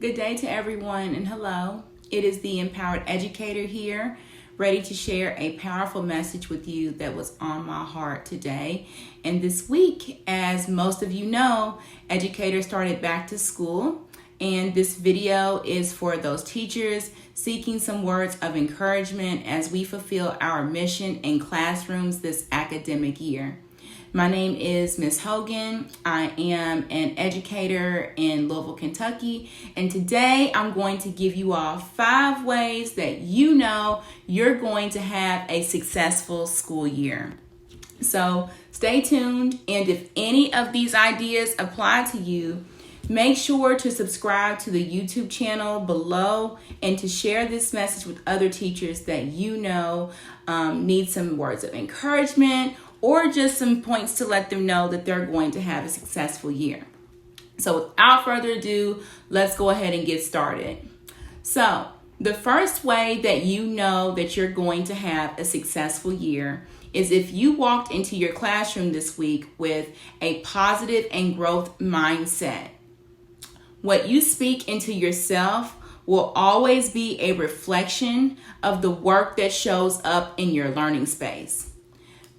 Good day to everyone, and hello. It is the Empowered Educator here, ready to share a powerful message with you that was on my heart today. And this week, as most of you know, educators started back to school, and this video is for those teachers seeking some words of encouragement as we fulfill our mission in classrooms this academic year. My name is Ms. Hogan. I am an educator in Louisville, Kentucky, and today I'm going to give you all 5 ways that you know you're going to have a successful school year. So stay tuned, and if any of these ideas apply to you, make sure to subscribe to the YouTube channel below and to share this message with other teachers that you know need some words of encouragement or just some points to let them know that they're going to have a successful year. So without further ado, let's go ahead and get started. So the first way that you know that you're going to have a successful year is if you walked into your classroom this week with a positive and growth mindset. What you speak into yourself will always be a reflection of the work that shows up in your learning space.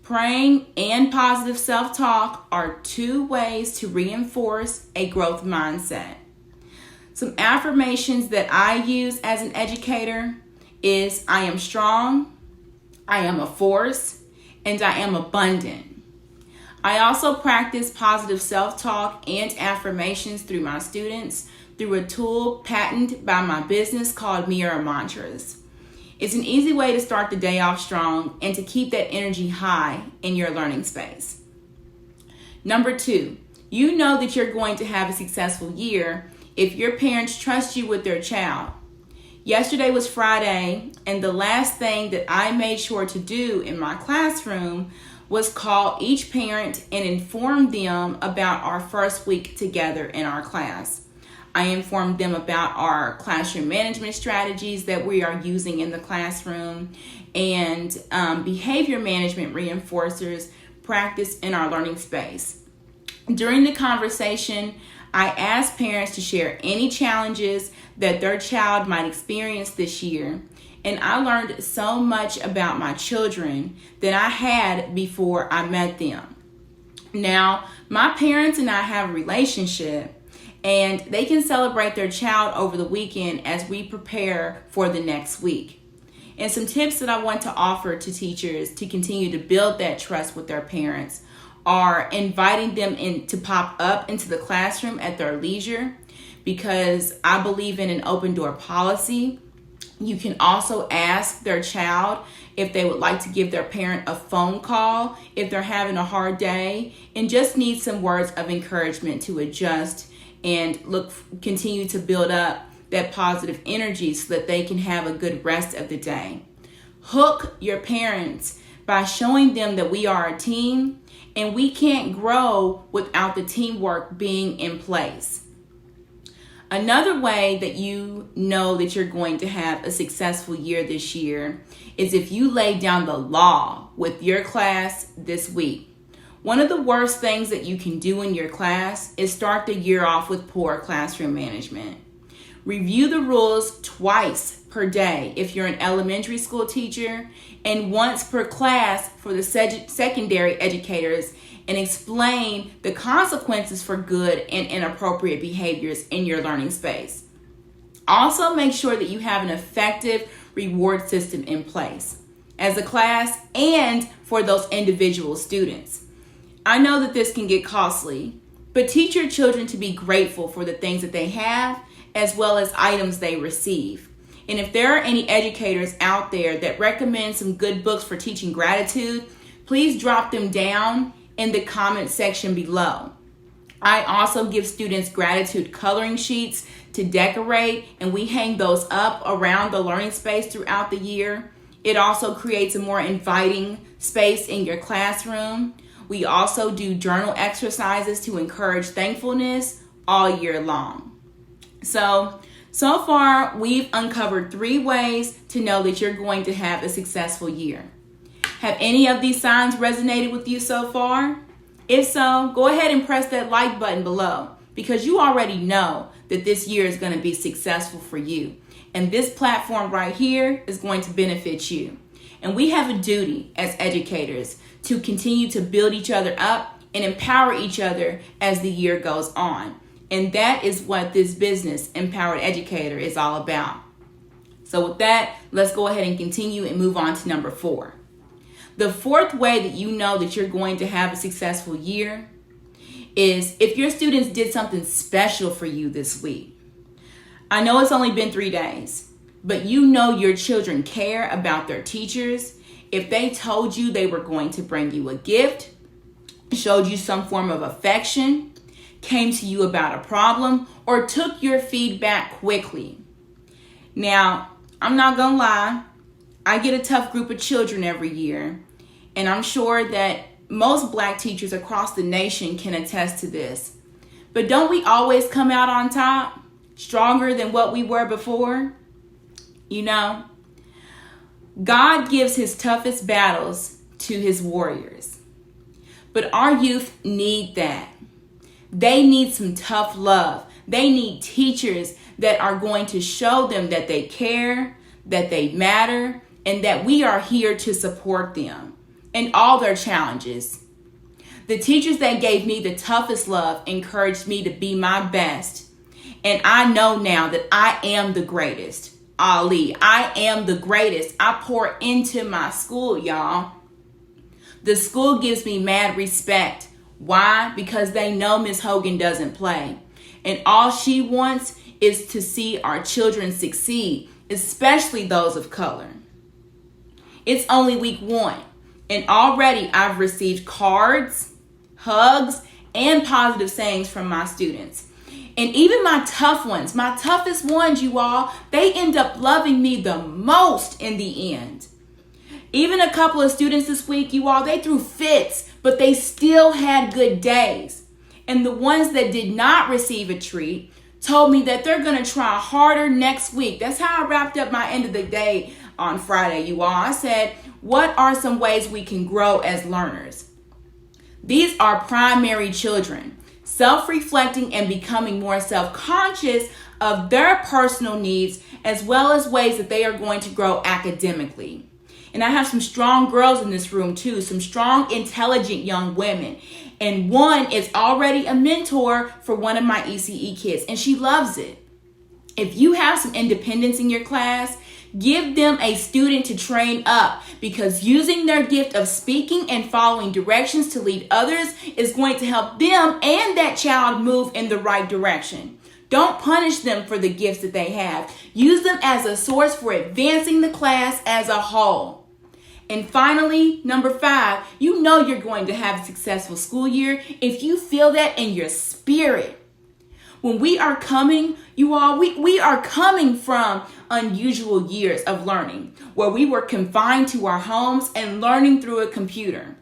Praying and positive self-talk are 2 ways to reinforce a growth mindset. Some affirmations that I use as an educator is I am strong, I am a force, and I am abundant. I also practice positive self-talk and affirmations through my students through a tool patented by my business called Mirror Mantras. It's an easy way to start the day off strong and to keep that energy high in your learning space. Number 2, you know that you're going to have a successful year if your parents trust you with their child. Yesterday was Friday, and the last thing that I made sure to do in my classroom was call each parent and inform them about our first week together in our class. I informed them about our classroom management strategies that we are using in the classroom and behavior management reinforcers practiced in our learning space. During the conversation, I asked parents to share any challenges that their child might experience this year, and I learned so much about my children than I had before I met them. Now, my parents and I have a relationship, and they can celebrate their child over the weekend as we prepare for the next week. And some tips that I want to offer to teachers to continue to build that trust with their parents are inviting them in to pop up into the classroom at their leisure, because I believe in an open door policy. You can also ask their child if they would like to give their parent a phone call if they're having a hard day and just need some words of encouragement to adjust and continue to build up that positive energy so that they can have a good rest of the day. Hook your parents by showing them that we are a team and we can't grow without the teamwork being in place. Another way that you know that you're going to have a successful year this year is if you lay down the law with your class this week. One of the worst things that you can do in your class is start the year off with poor classroom management. Review the rules twice per day if you're an elementary school teacher and once per class for the secondary educators, and explain the consequences for good and inappropriate behaviors in your learning space. Also, make sure that you have an effective reward system in place as a class and for those individual students. I know that this can get costly, but teach your children to be grateful for the things that they have as well as items they receive. And if there are any educators out there that recommend some good books for teaching gratitude, please drop them down in the comment section below. I also give students gratitude coloring sheets to decorate, and we hang those up around the learning space throughout the year. It also creates a more inviting space in your classroom. We also do journal exercises to encourage thankfulness all year long. So far, we've uncovered 3 ways to know that you're going to have a successful year. Have any of these signs resonated with you so far? If so, go ahead and press that like button below, because you already know that this year is going to be successful for you. And this platform right here is going to benefit you. And we have a duty as educators to continue to build each other up and empower each other as the year goes on. And that is what this business, Empowered Educator, is all about. So with that, let's go ahead and continue and move on to number 4. The fourth way that you know that you're going to have a successful year is if your students did something special for you this week. I know it's only been 3 days, but you know your children care about their teachers. If they told you they were going to bring you a gift, showed you some form of affection, came to you about a problem, or took your feedback quickly. Now, I'm not gonna lie, I get a tough group of children every year, and I'm sure that most Black teachers across the nation can attest to this. But don't we always come out on top, stronger than what we were before? You know, God gives his toughest battles to his warriors. But our youth need that. They need some tough love. They need teachers that are going to show them that they care, that they matter, and that we are here to support them in all their challenges. The teachers that gave me the toughest love encouraged me to be my best. And I know now that I am the greatest. Ali, I am the greatest. I pour into my school, y'all. The school gives me mad respect. Why? Because they know Miss Hogan doesn't play. And all she wants is to see our children succeed, especially those of color. It's only week 1, and already I've received cards, hugs, and positive sayings from my students. And even my tough ones, my toughest ones, you all, they end up loving me the most in the end. Even a couple of students this week, you all, they threw fits, but they still had good days. And the ones that did not receive a treat told me that they're going to try harder next week. That's how I wrapped up my end of the day on Friday, you all. I said, what are some ways we can grow as learners? These are primary children, self-reflecting and becoming more self-conscious of their personal needs, as well as ways that they are going to grow academically. And I have some strong girls in this room too, some strong, intelligent young women. And one is already a mentor for one of my ECE kids, and she loves it. If you have some independence in your class, give them a student to train up, because using their gift of speaking and following directions to lead others is going to help them and that child move in the right direction. Don't punish them for the gifts that they have. Use them as a source for advancing the class as a whole. And finally, number 5, you know you're going to have a successful school year if you feel that in your spirit. When we are coming, you all, we are coming from unusual years of learning where we were confined to our homes and learning through a computer.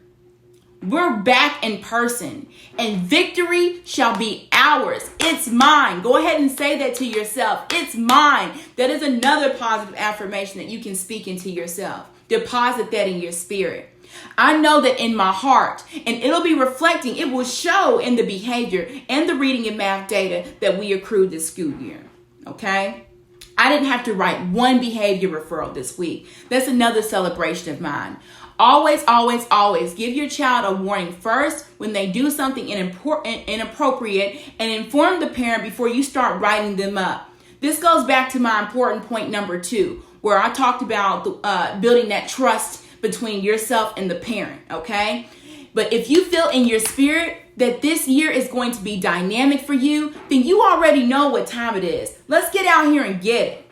We're back in person, and victory shall be ours. It's mine. Go ahead and say that to yourself. It's mine. That is another positive affirmation that you can speak into yourself. Deposit that in your spirit. I know that in my heart, and it'll be reflecting, it will show in the behavior and the reading and math data that we accrued this school year. Okay? I didn't have to write one behavior referral this week. That's another celebration of mine. Always, always, always give your child a warning first when they do something inappropriate, and inform the parent before you start writing them up. This goes back to my important point number 2, where I talked about building that trust between yourself and the parent, okay? But if you feel in your spirit that this year is going to be dynamic for you, then you already know what time it is. Let's get out here and get it.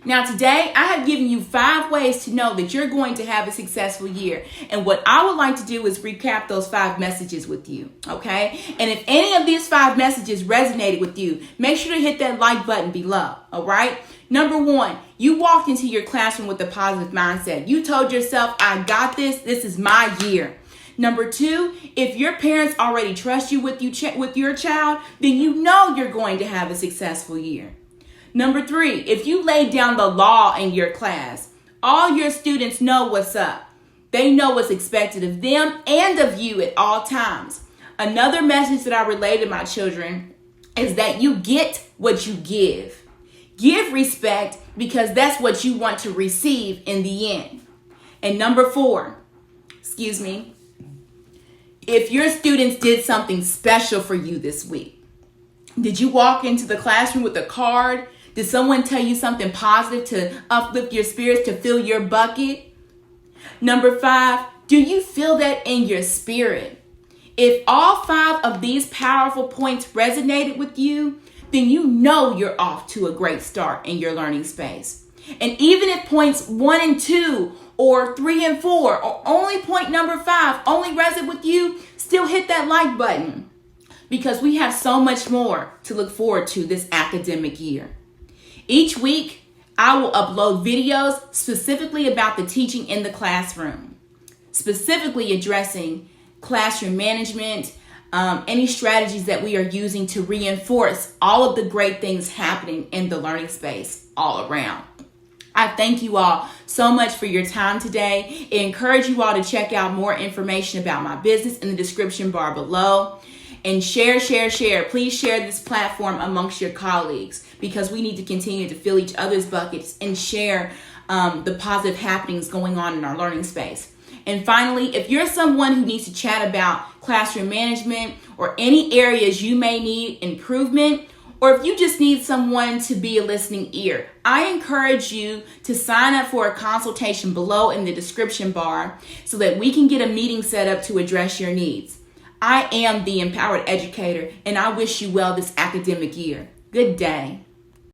Now today, I have given you 5 ways to know that you're going to have a successful year. And what I would like to do is recap those 5 messages with you, okay? And if any of these 5 messages resonated with you, make sure to hit that like button below, all right? Number 1, you walked into your classroom with a positive mindset. You told yourself, I got this. This is my year. Number 2, if your parents already trust you with your child, then you know you're going to have a successful year. Number 3, if you laid down the law in your class, all your students know what's up. They know what's expected of them and of you at all times. Another message that I relay to my children is that you get what you give. Give respect because that's what you want to receive in the end. And number 4, if your students did something special for you this week, did you walk into the classroom with a card? Did someone tell you something positive to uplift your spirits, to fill your bucket? Number 5, do you feel that in your spirit? If all 5 of these powerful points resonated with you, then you know you're off to a great start in your learning space. And even if points 1 and 2 or 3 and 4 or only point number 5 only resonate with you, still hit that like button because we have so much more to look forward to this academic year. Each week, I will upload videos specifically about the teaching in the classroom, specifically addressing classroom management, any strategies that we are using to reinforce all of the great things happening in the learning space all around. I thank you all so much for your time today. I encourage you all to check out more information about my business in the description bar below. And share. Please share this platform amongst your colleagues because we need to continue to fill each other's buckets and share the positive happenings going on in our learning space. And finally, if you're someone who needs to chat about classroom management or any areas you may need improvement, or if you just need someone to be a listening ear, I encourage you to sign up for a consultation below in the description bar so that we can get a meeting set up to address your needs. I am the Empowered Educator, and I wish you well this academic year. Good day.